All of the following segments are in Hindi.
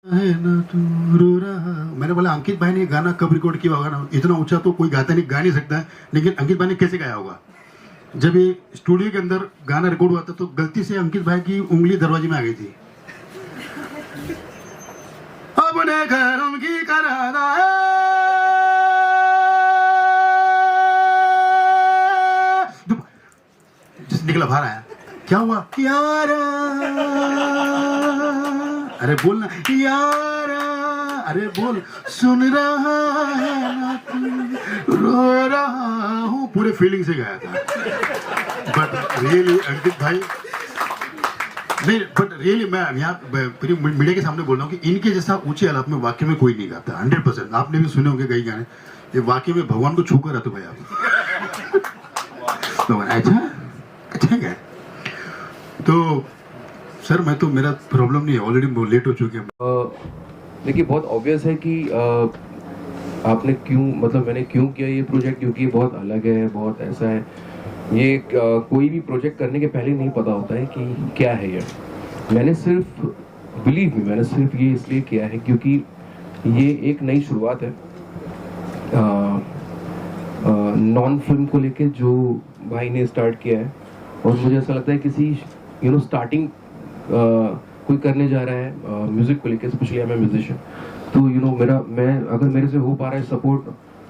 है ना तू रो रहा। मैंने बोला अंकित भाई ने ये गाना कब रिकॉर्ड किया होगा ना, इतना ऊंचा तो कोई गाता नहीं, गा नहीं सकता है, लेकिन अंकित भाई ने कैसे गाया होगा। जब ये स्टूडियो के अंदर गाना रिकॉर्ड हुआ था तो गलती से अंकित भाई की उंगली दरवाजे में आ गई थी। अपने घरों की कराना है, जिस निकला बाहर आया, क्या हुआ यारा, अरे बोल ना यारा, अरे बोल, सुन रहा है ना तू रो रहा हूँ, पूरे फीलिंग से गाया था। बट रियली अंकित भाई नहीं, बट रियली मैं यहाँ मीडिया के सामने बोल रहा हूँ कि इनके जैसा ऊंचे आलाप में वाकई में कोई नहीं गाता। 100% आपने भी सुने होंगे कई गाने, ये वाकई में भगवान को छू कर आते भाई आप। भगवान अच्छा अच्छा क्या, तो सर मैं तो, मेरा प्रॉब्लम नहीं है, ऑलरेडी लेट हो चुके हैं। देखिए बहुत ऑब्वियस है कि आपने क्यों, मतलब मैंने क्यों किया ये प्रोजेक्ट, क्योंकि बहुत अलग है, बहुत ऐसा है। ये कोई भी प्रोजेक्ट करने के पहले नहीं पता होता है कि क्या है ये। मैंने सिर्फ, बिलीव मी, मैंने सिर्फ ये इसलिए किया है क्योंकि ये एक नई शुरुआत है नॉन फिल्म को लेके जो भाई ने स्टार्ट किया है। और मुझे ऐसा लगता है किसी स्टार्टिंग कोई करने जा रहा है म्यूजिक को लेके, स्पेशली मैं म्यूजिशियन, तो मैं अगर मेरे से हो पा रहा है सपोर्ट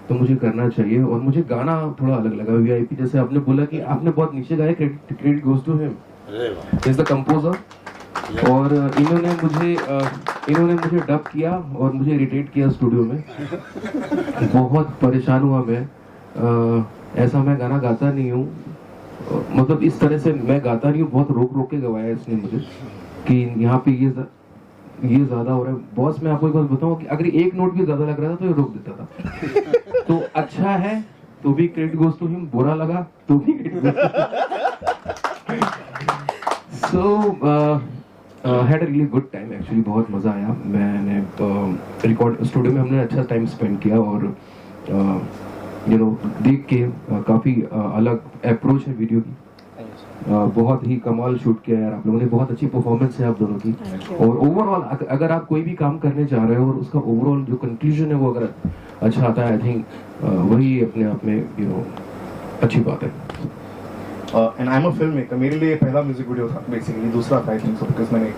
तो मुझे करना चाहिए। और मुझे गाना थोड़ा अलग लगा, वीआईपी जैसे आपने बोला कि आपने बहुत नीचे गाया, credit goes to him, is the composer. और इन्होंने मुझे डब किया और मुझे इरिटेट किया स्टूडियो में। बहुत परेशान हुआ मैं, ऐसा मैं गाना गाता नहीं हूँ, मतलब इस तरह से मैं गाता नहीं हूँ, बहुत रोक के गवाया इसने मुझे कि यहाँ पे ये ज्यादा हो रहा है। बॉस मैं आपको एक बात बताऊं कि अगर एक नोट भी ज्यादा लग रहा था तो ये रोक देता था। तो अच्छा है तो भी क्रेडिट गोज टू हिम, बुरा लगा तो भी credit. So had a really good time actually, बहुत मजा आया। मैंने रिकॉर्ड स्टूडियो में हमने अच्छा टाइम स्पेंड किया और देख के काफी अलग अप्रोच है वीडियो की। बहुत ही कमाल शूट किया यार आप लोगों ने, बहुत अच्छी परफॉर्मेंस है आप दोनों की। और ओवरऑल अगर आप कोई भी काम करने जा रहे हो और उसका ओवरऑल जो कंक्लूजन है वो अगर अच्छा आता है, आई थिंक वही अपने आप में अच्छी बात है। And I am a film maker, मेरे लिए पहला म्यूजिक वीडियो था बेसिकली, दूसरा था आई थिंक सो, बिकॉज मैंने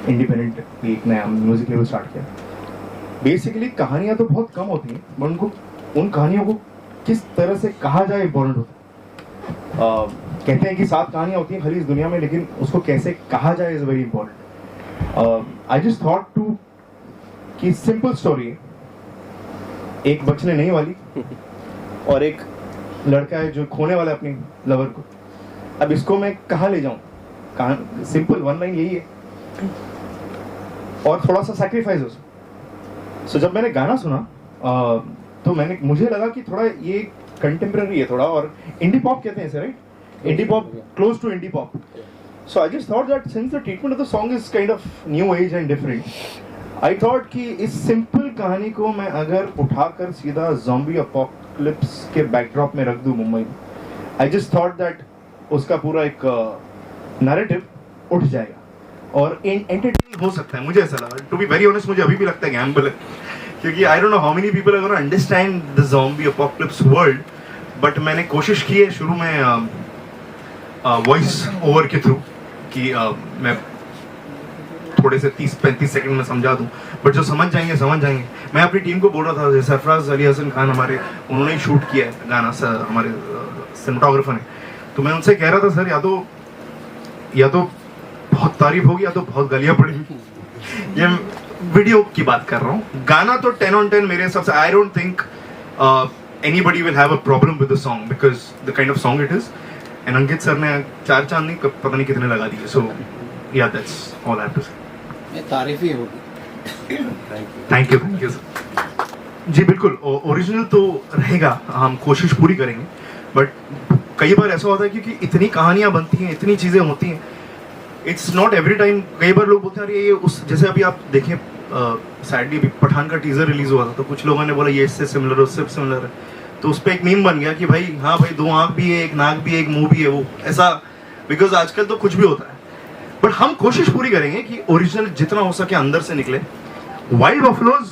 इंडिपेंडेंट एक नया म्यूजिक लेवल स्टार्ट किया। बेसिकली कहानियां तो बहुत कम होती हैं, बट उनको, उन कहानियों को किस तरह से कहा जाए इम्पोर्टेंट होता है। कहते हैं कि 7 कहानियां होती हैं खाली इस दुनिया में, लेकिन उसको कैसे कहा जाए is very important. I just thought to कि सिंपल स्टोरी है, एक बचने नहीं वाली और एक लड़का है जो खोने वाला है अपनी लवर को। अब इसको मैं कहाँ ले जाऊं, सिंपल वन लाइन यही है और थोड़ा सा सैक्रिफाइस हो। सो जब मैंने गाना सुना तो मुझे लगा कि थोड़ा ये कंटेम्पररी है थोड़ा, और इंडी पॉप कहते हैं इसे, right? Indie pop, close to indie pop. So I just thought that since the treatment of the song is kind of new age and different, I thought कि इस simple कहानी को मैं अगर उठाकर सीधा zombie apocalypse के backdrop में रख दूँ मुंबई में, I just thought that उसका पूरा एक narrative उठ जाएगा और entertaining हो सकता है। मुझे ऐसा लगा, to be very honest, मुझे अभी भी लगता है gamble है, क्योंकि I don't know how many people are going to understand the zombie apocalypse world, but मैंने कोशिश की है शुरू में वॉइस ओवर के थ्रू कि मैं थोड़े से 30-35 सेकंड में समझा दूं, बट जो समझ जाएंगे। मैं अपनी टीम को बोल रहा था, सरफराज अली हसन खान हमारे, उन्होंने ही शूट किया है गाना, हमारे सिनेमाटोग्राफर ने, तो मैं उनसे कह रहा था सर या तो बहुत तारीफ होगी या तो बहुत गालियां पड़ेगी। ये वीडियो की बात कर रहा हूँ, गाना तो 10 on 10 मेरे हिसाब से। I don't think anybody will have a problem with the song because the kind of song it is. And Ankit sir ने 4 चांद नहीं पता नहीं कितने लगा दिए। So yeah, that's all I have to say. ये तारीफ ही होगी। Thank you sir. जी बिल्कुल, ओरिजिनल तो रहेगा, हम कोशिश पूरी करेंगे, बट कई बार ऐसा होता है क्योंकि इतनी कहानियां बनती हैं, इतनी चीजें होती हैं, इट्स नॉट एवरी टाइम। कई बार लोग बोलते हैं अरे ये उस, जैसे अभी आप देखें सैडली अभी पठान का टीजर रिलीज हुआ था तो कुछ लोगों ने बोला ये इससे सिमिलर है, उससे सिमिलर है, तो उस पर एक मीम बन गया कि भाई हाँ भाई 2 आंख भी है, एक नाक भी है, एक मुंह भी है, वो ऐसा, बिकॉज आजकल तो कुछ भी होता है। बट हम कोशिश पूरी करेंगे कि ओरिजिनल जितना हो सके अंदर से निकले, वाइल्ड बफलोज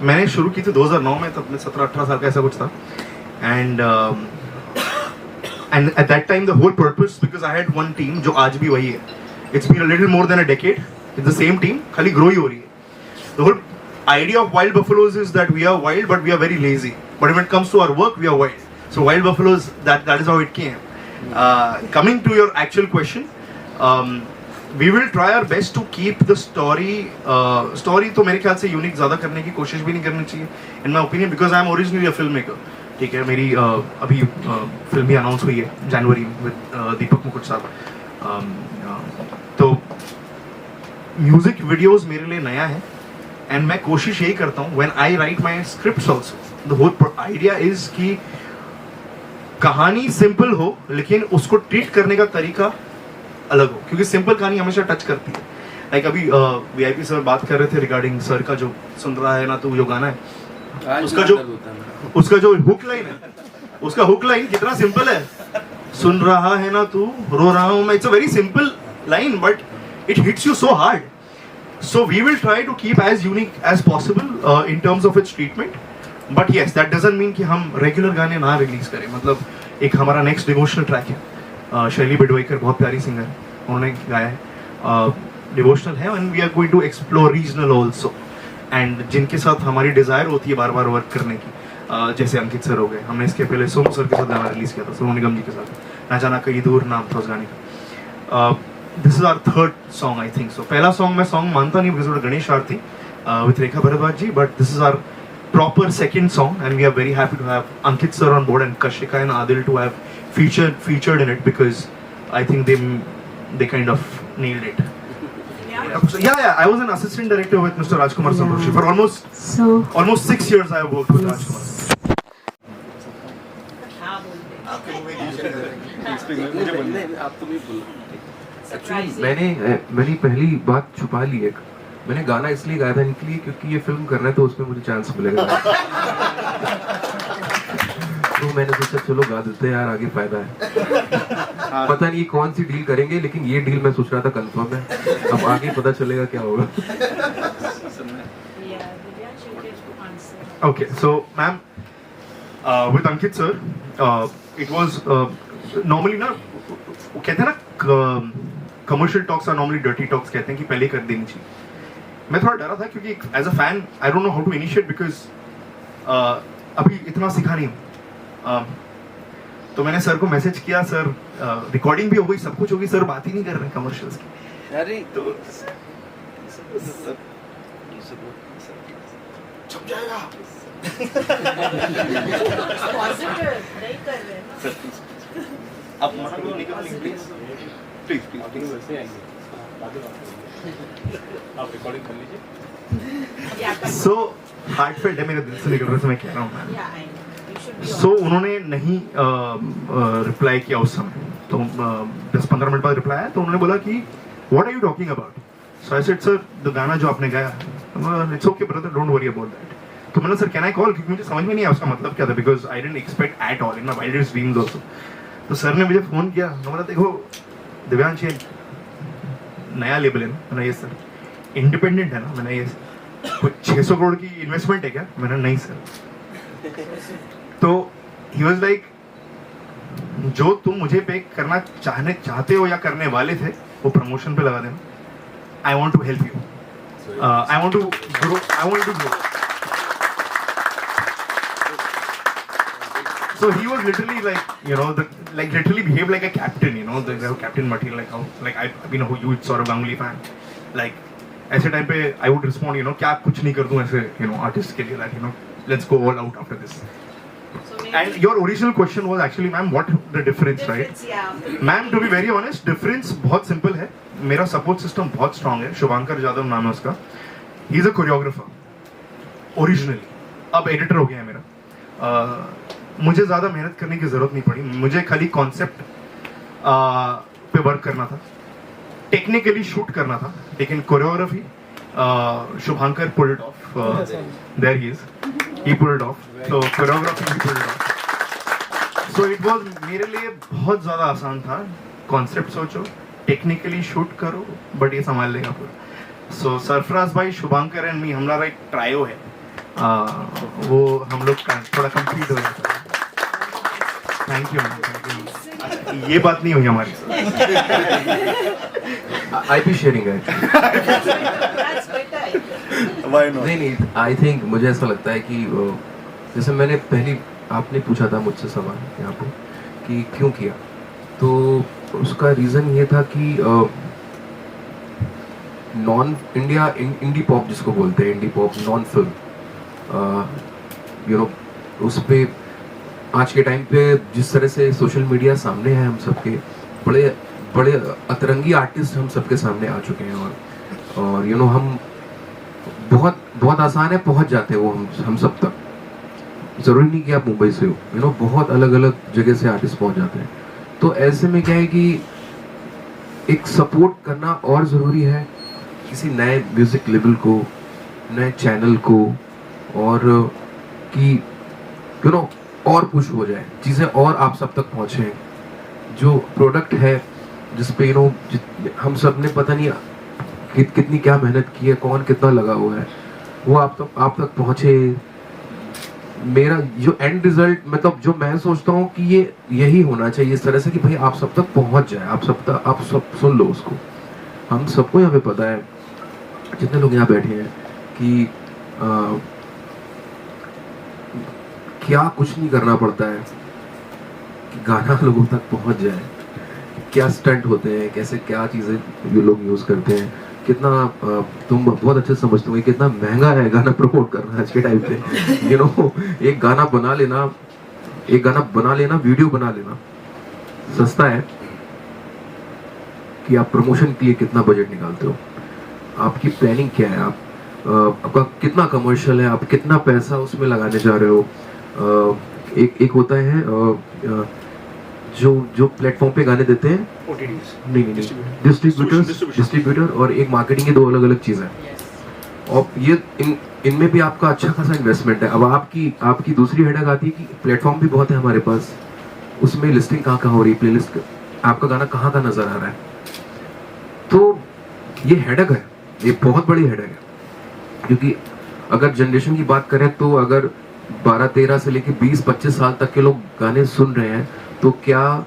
मैंने शुरू की थी 2009 में, तब मैं 17-18 साल का ऐसा कुछ था. And at that time the whole purpose, because I had one team जो आज भी वही है. It's been a little more than a decade. It's the same team, खाली ग्रो ही हो रही है. The whole idea of wild buffaloes is that we are wild but we are very lazy, but when it comes to our work we are wild. So wild buffaloes, that is how it came. Coming to your actual question, we will try our best to keep the story तो मेरे ख्याल से यूनिक ज़्यादा करने की कोशिश भी नहीं करनी चाहिए in my opinion, because I am originally a filmmaker. ठीक है, मेरी अभी फिल्म भी अनाउंस हुई है जनवरी में with दीपक मुकुट साहब. तो म्यूजिक वीडियोस मेरे लिए नया है एंड मैं कोशिश यही करता हूँ when I write my scripts also, the whole idea is कि कहानी सिंपल हो लेकिन उसको ट्रीट करने का तरीका अलग हो, क्योंकि सिंपल कहानी हमेशा टच करती है. लाइक अभी वीआईपी सर बात कर रहे थे रिगार्डिंग सर का जो सुन रहा है ना तू जो गाना है, उसका जो हुक लाइन है, उसका हुक लाइन कितना सिंपल है. सुन रहा है ना तू रो रहा हूं मैं. It's a very simple line but it hits you so hard. So we will try to keep as unique as possible in terms of its treatment. But yes, that doesn't mean कि हम regular गाने ना रिलीज करें. मतलब एक हमारा नेक्स्ट डिवोशनल ट्रैक है, शैली बिडवेकर बहुत प्यारी सिंगर है, उन्होंने गाया है, डिवोशनल है. And we are going to explore regional also, and जिनके साथ हमारी डिजायर होती है बार बार वर्क करने की, जैसे अंकित सर हो गए. हमने इसके पहले सोनू सर के साथ गाना रिलीज किया था, सोनू निगम जी के साथ, ना जाना कहीं दूर नाम था उस गाने का. This is our third song, I think so. पहला song मैं song मानता नहीं because it was Ganesh Aarti with Rekha Bharadwaj ji, but this is our proper second song, and we are very happy to have Ankit sir on board and Kashika and Adil to have featured in it, because I think they kind of nailed it. Yeah, I was an assistant director with Mr. Rajkumar Samroshi for almost 6 years. I have worked with Rajkumar. Actually मैंने पहली बात छुपा ली. एक मैंने गाना इसलिए गाया था इनके लिए क्योंकि ये फिल्म करना है तो उसमें मुझे चांस मिलेगा. तो मैंने सोचा चलो गा देते हैं यार, आगे फायदा है. पता नहीं कौन सी डील करेंगे, लेकिन ये डील मैं सोच रहा था कंफर्म है. अब आगे पता चलेगा क्या होगा. Okay, so ma'am, with Ankit sir, it was normally ना, कहते हैं ना commercial talks are normally dirty talks, कहते हैं कि पहले कर देनी चाहिए. मैं थोड़ा डरा था क्योंकि as a fan I don't know how to initiate, because अभी इतना सीखा नहीं हूँ. तो मैंने सर को मैसेज किया, सर रिकॉर्डिंग भी हो गई, सब कुछ हो गई, सर बात ही नहीं कर रहे कमर्शियल्स की. अरे तो छप जाएगा. आप प्लीज आप रिकॉर्डिंग कर लीजिए. सो हार्टफेल्ट है, मेरे दिल से निकल रहा है, मैं कह रहा हूँ. सो उन्होंने नहीं रिप्लाई किया उस समय. तो 10-15 मिनट बाद रिप्लाई आया, तो उन्होंने बोला कि what are you talking about. So I said sir the गाना जो आपने गाया, it's okay brother, don't worry about that. तो मतलब सर कैन आई कॉल, क्योंकि मुझे समझ में नहीं आया उसका मतलब क्या था, because I didn't expect at all in my wildest dreams also. तो सर ने मुझे फोन किया, बोला देखो दिव्यांश ये नया लेबल है ना. मैंने ये सर इंडिपेंडेंट है ना. मैंने ये कुछ 600 करोड़ की इन्वेस्टमेंट है क्या. मैंने नहीं सर. तो ही वाज लाइक जो तुम मुझे पे करना चाहते हो या करने वाले थे वो प्रमोशन पे लगा देना. I want to help you, I want to grow. So he was literally like, you know, literally behaved like a captain, you know, the captain material, like how, like I've been a huge sort of Ganguly fan. Like ऐसे टाइम पे I would respond, you know, क्या कुछ नहीं कर दूँ ऐसे, you know, artist के लिए, like, you know, let's go all out after this. And your original question was actually, ma'am, what the difference, right? Yeah. Ma'am, to be very honest, difference बहुत simple है. मेरा support system बहुत strong है. शुभांकर जादव नाम है उसका. He is a choreographer. Originally. अब editor हो गया है मेरा. मुझे ज़्यादा मेहनत करने की ज़रूरत नहीं पड़ी. मुझे खाली कॉन्सेप्ट पे वर्क करना था, टेक्निकली शूट करना था, लेकिन choreography Shubhankar pulled off. There he is, he pulled off. तो choreography he pulled off. So it was मेरे लिए बहुत ज़्यादा आसान था. कॉन्सेप्ट सोचो, टेक्निकली शूट करो, बट ये संभाल लेगा पूरा. सो सरफराज भाई, शुभांकर एंड मी, हमारा एक ट्रायो है, वो हम लोग थोड़ा कंप्लीट हो जाता है। Thank you. अच्छा, ये बात नहीं हुई हमारी। आई बी शेयरिंग है। नहीं, आई थिंक मुझे ऐसा लगता है कि जैसे मैंने पहली, आपने पूछा था मुझसे सवाल यहाँ पे कि क्यों किया, तो उसका रीज़न ये था कि नॉन इंडिया इंडी पॉप जिसको बोलते हैं, indie pop non film, you know, उस पे आज के टाइम पे जिस तरह से सोशल मीडिया सामने है, हम सबके बड़े बड़े अतरंगी आर्टिस्ट हम सबके सामने आ चुके हैं, और यू नो हम बहुत आसान है पहुंच जाते हैं वो हम सब तक। ज़रूरी नहीं कि आप मुंबई से हो, यू नो, बहुत अलग अलग जगह से आर्टिस्ट पहुंच जाते हैं। तो ऐसे में क्या है कि एक सपोर्ट करना और ज़रूरी है किसी नए म्यूज़िक लेवल को, नए चैनल को, और कि यू नो और पुश हो जाए चीज़ें और आप सब तक पहुँचें। जो प्रोडक्ट है जिस पे यू नो हम सब ने पता नहीं कितनी क्या मेहनत की है, कौन कितना लगा हुआ है, वो आप तक पहुँचे। मेरा जो एंड रिजल्ट, मतलब जो मैं सोचता हूँ कि ये यही होना चाहिए इस तरह से कि भाई आप सब तक पहुँच जाए, आप सब सुन लो उसको। हम सबको यहाँ पे पता है, जितने लोग यहाँ बैठे हैं, कि क्या कुछ नहीं करना पड़ता है कि गाना लोगों तक पहुँच जाए। क्या स्टंट होते हैं, कैसे क्या चीज़ें ये लोग यूज़ करते हैं, कितना तुम बहुत अच्छे समझते हो कितना महंगा है गाना प्रमोट करना आज के टाइम पे। यू नो, एक गाना बना लेना, वीडियो बना लेना सस्ता है कि आप प्रमोशन के लिए कितना बजट निकालते हो, आपकी प्लानिंग क्या है, आपका कितना कमर्शियल है, आप कितना पैसा उसमें लगाने जा रहे हो। एक होता है जो प्लेटफॉर्म पे गाने देते हैं, नहीं डिस्ट्रीब्यूटर, और एक मार्केटिंग की दो अलग अलग चीज़ें हैं। और ये इनमें भी आपका अच्छा खासा इन्वेस्टमेंट है। अब आपकी दूसरी हेडक आती है कि प्लेटफॉर्म भी बहुत है हमारे पास, उसमें लिस्टिंग कहाँ हो रही है, प्लेलिस्ट आपका गाना कहाँ का नजर आ रहा है। तो ये हेडक है, ये बहुत बड़ी हेडक है, क्योंकि अगर जनरेशन की बात करें तो अगर 12-13 से लेकर 20-25 साल तक के लोग गाने सुन रहे हैं, तो क्या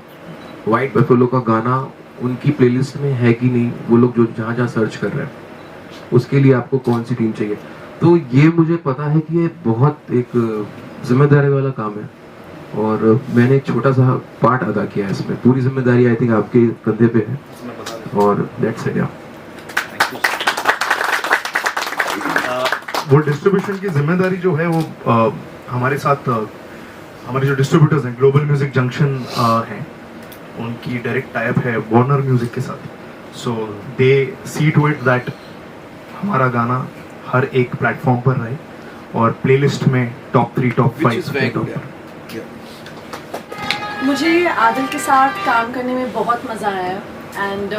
वाइट बफेलो का गाना उनकी प्लेलिस्ट में है कि नहीं, वो लोग जो जहाँ सर्च कर रहे हैं, उसके लिए आपको कौन सी टीम चाहिए। तो ये मुझे पता है कि ये बहुत एक जिम्मेदारी वाला काम है, और मैंने एक छोटा सा पार्ट अदा किया है इसमें। पूरी जिम्मेदारी आई थिंक आपके कंधे पे है, और दैट्स इट। वो डिस्ट्रीब्यूशन की जिम्मेदारी जो है वो हमारे साथ हमारे जो डिस्ट्रीब्यूटर्स हैं, ग्लोबल म्यूजिक जंक्शन हैं, उनकी डायरेक्ट टाइप है वार्नर म्यूजिक के साथ। सो दे सी टू इट दैट हमारा गाना हर एक प्लेटफॉर्म पर रहे और प्लेलिस्ट में टॉप 3 टॉप 5। मुझे आदिल के साथ काम करने में बहुत मज़ा आया, and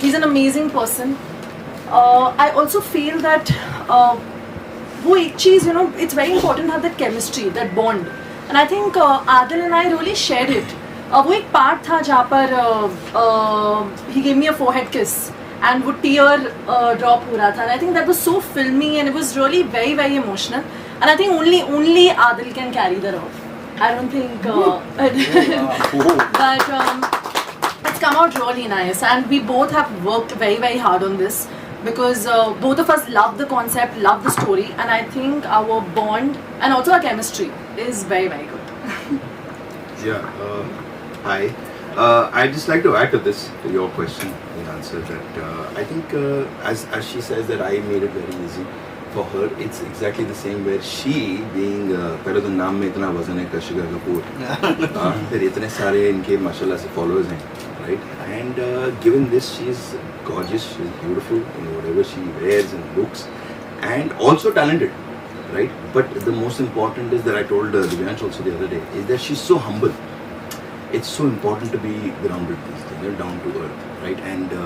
he is an amazing person. I also feel that वो एक चीज़, you know, it's very important have that chemistry, that bond, and I think Adil and I really shared it. वो एक पार्ट था जहाँ पर he gave me a forehead kiss and वो टीयर ड्रॉप हो रहा था, and I think that was so filmy and it was really very very emotional, and I think only Adil can carry the rock. I don't think, but it's come out really nice, and we both have worked very very hard on this because both of us love the concept, love the story, and I think our bond and also our chemistry is very very good. Yeah. Hi. I'd just like to add to this, to your question and answer that I think as she says that I made it very easy. For her, it's exactly the same where she being पहले तो नाम में इतना वजन है कशिका कपूर, फिर इतने सारे इनके माशाल्लाह से followers हैं, right? And given this, she's gorgeous, she's beautiful in whatever she wears and looks, and also talented, right? But the most important is that I told Divyansh also the other day is that she's so humble. It's so important to be grounded these days, down to earth, right? And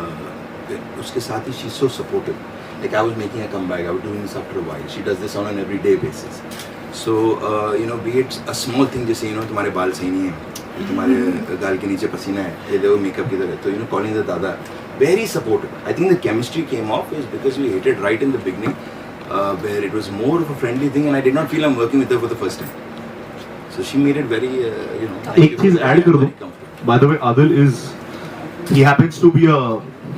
उसके साथ ही she's so supportive. Like I was making a comeback, I was doing this after a while. She does this on an everyday basis. So you know, be it a small thing जैसे you know तुम्हारे बाल सही नहीं है, तुम्हारे गाल के नीचे पसीना है, ये देखो मेकअप किधर है, तो you know calling the दादा very supportive. I think the chemistry came off is because we hit it right in the beginning, where it was more of a friendly thing, and I did not feel I'm working with her for the first time. So she made it very, एक चीज ऐड कर दूं. By the way, Adil he happens to be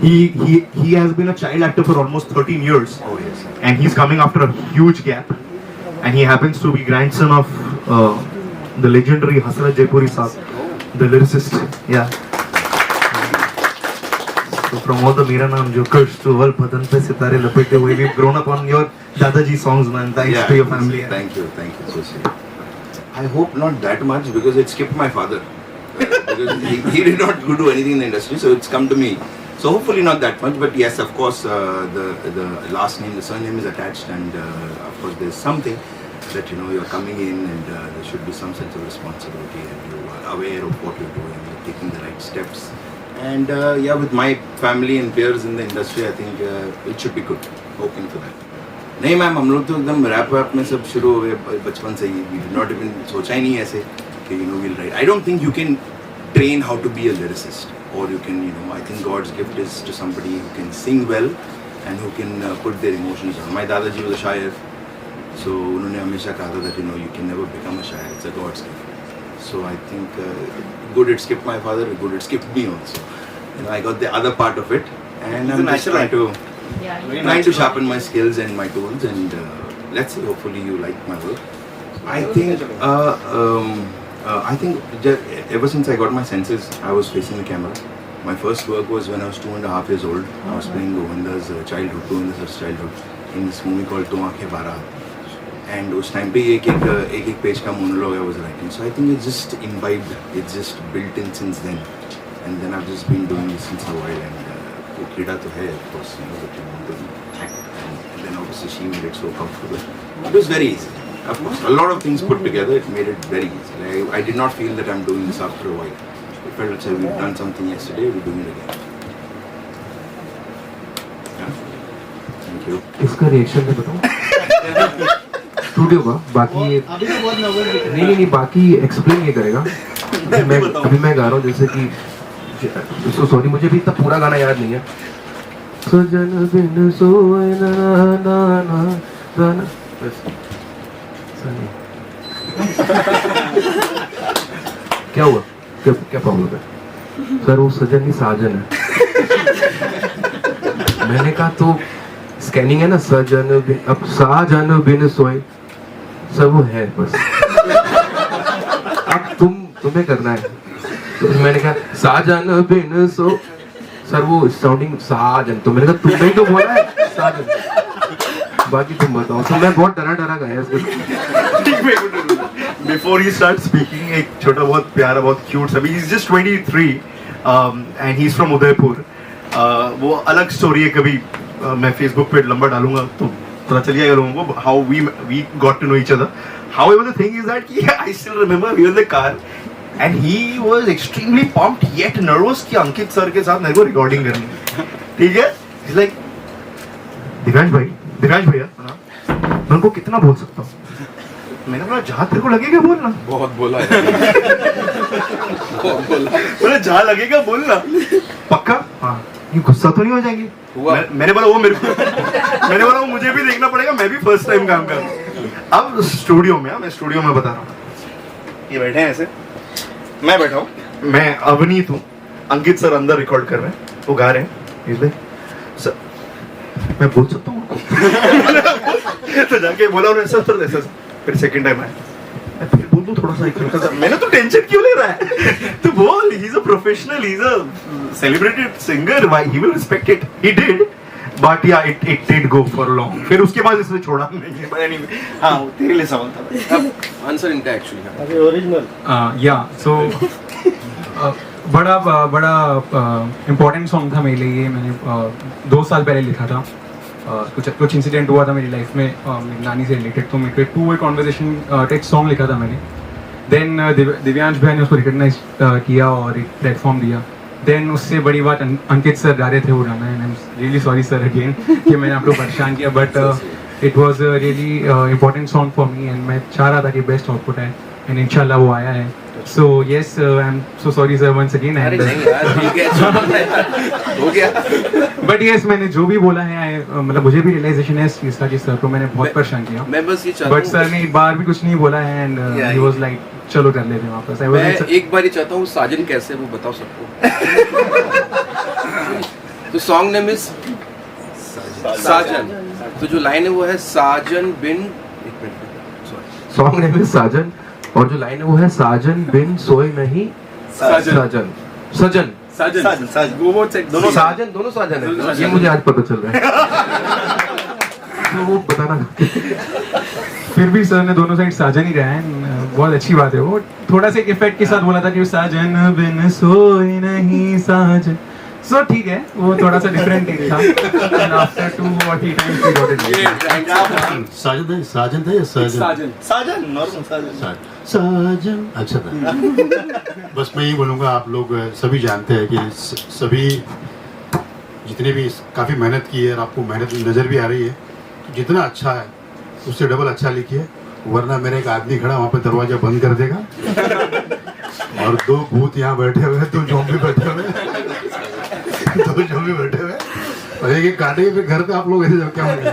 he has been a child actor for almost 13 years. Oh yes. And he's coming after a huge gap, and he happens to be grandson of the legendary Hasrat Jaipuri Saab, the lyricist. Yeah. So from all the Mera Naam Jokers to Wal Badan Pe Sitare Lapete Hue, we've grown up on your Dadaji songs, man. Thanks to your family. Thank you, so sweet. I hope not that much because it skipped my father. Because he did not do anything in the industry, so it's come to me. So hopefully not that much, but yes, of course, the last name, the surname is attached, and of course there's something that you're coming in, and there should be some sense of responsibility, and you are aware of what you're doing, you're taking the right steps, and yeah, with my family and peers in the industry, I think it should be good. Hoping for that. नहीं मैम, हम लोग तो एकदम रैप वैप में सब शुरू हो गए बचपन से ही. वी डिड नॉट इवन सोचा ही नहीं ऐसे कि we'll write. I don't think you can train how to be a lyricist, or you can I think God's gift is to somebody who can sing well and who can put their emotions on. My Dadaji was a शायर, so उन्होंने हमेशा कहा था that you can never become a शायर. It's a God's gift. So I think good it skipped my father, good it skipped me also. I got the other part of it, and I'm just trying to sharpen my skills and my tools, and let's see, hopefully you like my work. I think ever since I got my senses, I was facing the camera. My first work was when I was 2.5 years old. I was playing Govinda's childhood in this movie called Tu Aankhein Bara. And उस time पे एक page का monologue I was writing. So I think it's just imbibed, it's just built in since then. And then I've just been doing this since a while, and वो कीड़ा तो है, of course, that you want to act. And then obviously she made it so comfortable. It was very easy. Of course, a lot of things put together, it made it very easy. I did not feel that I'm doing this after a while. I felt that we've done something yesterday, we're doing it again. Yeah. Thank you. इसका रिएक्शन मैं बताऊं स्टूडियो का. बाकी नहीं बाकी एक्सप्लेन ये करेगा. अभी मैं गा रहा हूँ जैसे कि सॉरी मुझे भी इतना पूरा गाना याद नहीं है. सजन बिन सोए ना ना ना ना बस. क्या हुआ, क्या प्रॉब्लम है सर? वो सजन ही साजन है. मैंने कहा तो स्कैनिंग है ना, सजन बिन, अब साजन बिन सोए सर वो है बस. अब तुम्हें करना है. तो फिर मैंने कहा साजन बिन सो सर वो साउंडिंग साजन, तो मैंने कहा तुमने तो बोला है साजन, बाकी तुम बताओ. तो मैं बहुत डरा गया इसको. Before he starts speaking, एक छोटा बहुत प्यारा बहुत cute सा, he's just 23 and he's from Udaipur. वो अलग स्टोरी है, कभी मैं Facebook पे लंबा डालूंगा तो पता चल जाएगा लोगों को how we got to know each other. However, the thing is that I still remember we were in the car and he was extremely pumped yet nervous कि अंकित सर के साथ मेरे को रिकॉर्डिंग करनी है. ठीक है, he's like दिव्यांश भैया मैं उनको कितना बोल सकता हूँ? मैंने बोला जहाँ तेरे को लगेगा बोलना. बहुत बोला है. बोले जहाँ लगेगा बोलना. पक्का? हाँ. ये गुस्सा तो नहीं हो जाएंगे? मैंने बोला वो मेरे को मैंने बोला वो मुझे भी देखना पड़ेगा, मैं भी फर्स्ट टाइम काम कर रहा हूँ. अब स्टूडियो में, मैं स्टूडियो में बता रहा हूँ, ये बैठे हैं ऐसे, मैं बैठा हूँ, मैं अवनीत हूँ, अंकित सर अंदर रिकॉर्ड कर रहे हैं, वो गा रहे हैं, इसलिए सर मैं बोल सकता हूँ. तो जाके बोला उन्होंने सर ऐसा. फिर सेकंड टाइम आया, फिर बोल दूं थोड़ा सा. मैंने तो टेंशन क्यों ले रहा है? तो बोल, he is a professional, he is a celebrated singer, why he will respect it. He did, but yeah, it did go for long. फिर उसके बाद इसने छोड़ा नहीं. But anyway, हाँ तेरे लिए सवाल था. आंसर इनका एक्चुअली है. अभी ओरिजिनल. या सो बड़ा इम्पोर्टेंट सॉन्ग था मेरे लिए. ये मैंने 2 साल पहले लिखा था. कुछ इंसिडेंट हुआ था मेरी लाइफ में मेरी नानी से रिलेटेड, तो मेरे को 2 वे कॉन्वर्सेशन टेक्स्ट सॉन्ग लिखा था मैंने. देन दिव्यांश भाई ने उसको रिकग्नाइज किया और एक प्लेटफॉर्म दिया. देन उससे बड़ी बात अंकित सर गा रहे थे वो गाना, and I am really sorry sir again कि मैंने आपको परेशान किया, but it was really important song for me and मैं चाह रहा था कि बेस्ट आउटपुट है, एंड इंशाल्लाह वो आया है. So yes, I'm so sorry sir once again. अरे And नहीं यार ठीक है चलो ना यार, हो गया but yes, मैंने जो भी बोला है मतलब मुझे भी रियलाइजेशन है इस चीज़ का कि सर को मैंने बहुत परेशान किया. मैं बस ये चाहता बट सर ने एक बार भी कुछ नहीं बोला है and Yeah, he was like चलो कर लेते हैं वापस. I was मैं like, एक बार ही चाहता हूँ साजन कैसे है वो बताओ सबको. तो सॉन्ग नेम इज साजन. तो जो लाइन है वो है साजन बिन, एक मिनट, सॉन्ग नेम इज साजन और जो लाइन है वो है साजन बिन सोए नहीं साजन सजन दोनों साजन दोनों साजन है. ये मुझे आज पता चल रहा है. तो वो बताना फिर भी सर ने दोनों साइड साजन ही रहा है. बहुत अच्छी बात है. वो थोड़ा सा एक इफेक्ट के साथ बोला था कि साजन बिन सोए नहीं साजन. सो ठीक है, वो थोड़ा सा डिफरेंट टेक था. And after 2 or 3 times we got it. साजन था या साजन? साजन नॉर्मल साजन. साजन अच्छा था. बस मैं ये बोलूँगा, आप लोग सभी जानते हैं कि सभी जितने भी काफ़ी मेहनत की है और आपको मेहनत नज़र भी आ रही है. जितना अच्छा है उससे डबल अच्छा लिखिए, वरना मेरे एक आदमी खड़ा वहाँ पे दरवाजा बंद कर देगा और 2 भूत यहाँ बैठे हुए हैं, 2 ज़ॉम्बी बैठे हुए हैं, 2 ज़ॉम्बी बैठे हुए हैं और एक काटेंगे. फिर घर पे आप लोग ऐसे क्या होंगे?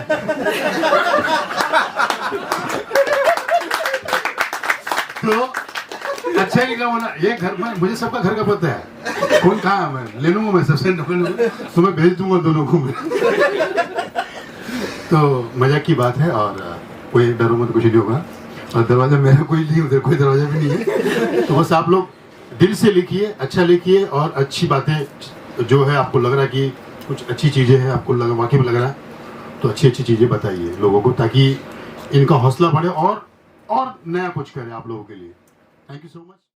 तो अच्छा ही लिखा होना. ये घर में मुझे सबका घर का पता है, कौन कहाँ है. मैं ले लूंगा, मैं सबसे तो मैं भेज दूंगा दोनों को. तो मजाक की बात है और कोई डरो मत, कुछ नहीं होगा. और दरवाजा मेरा कोई नहीं, उधर कोई दरवाजा भी नहीं है. तो बस आप लोग दिल से लिखिए, अच्छा लिखिए और अच्छी बातें जो है आपको लग रहा है कि कुछ अच्छी चीज़ें हैं, आपको वाकई में लग रहा है, तो अच्छी अच्छी चीज़ें बताइए लोगों को, ताकि इनका हौसला बढ़े और नया कुछ करें आप लोगों के लिए. Thank you so much.